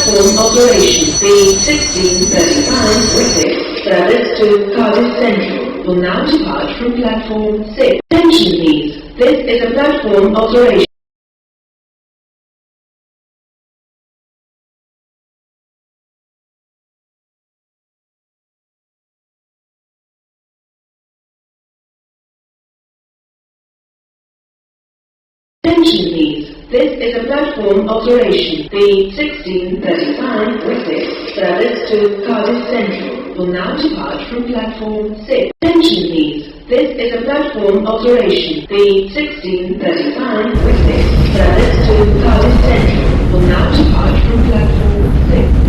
platform operation. The 1635 British service to Cardiff Central will now depart from platform 6. Attention please, this is a platform operation. Attention please, this is a platform operation. The 1635 British service to Cardiff Central will now depart from platform 6. Attention please, this is a platform operation. The 1635 British service to Cardiff Central will now depart from platform 6.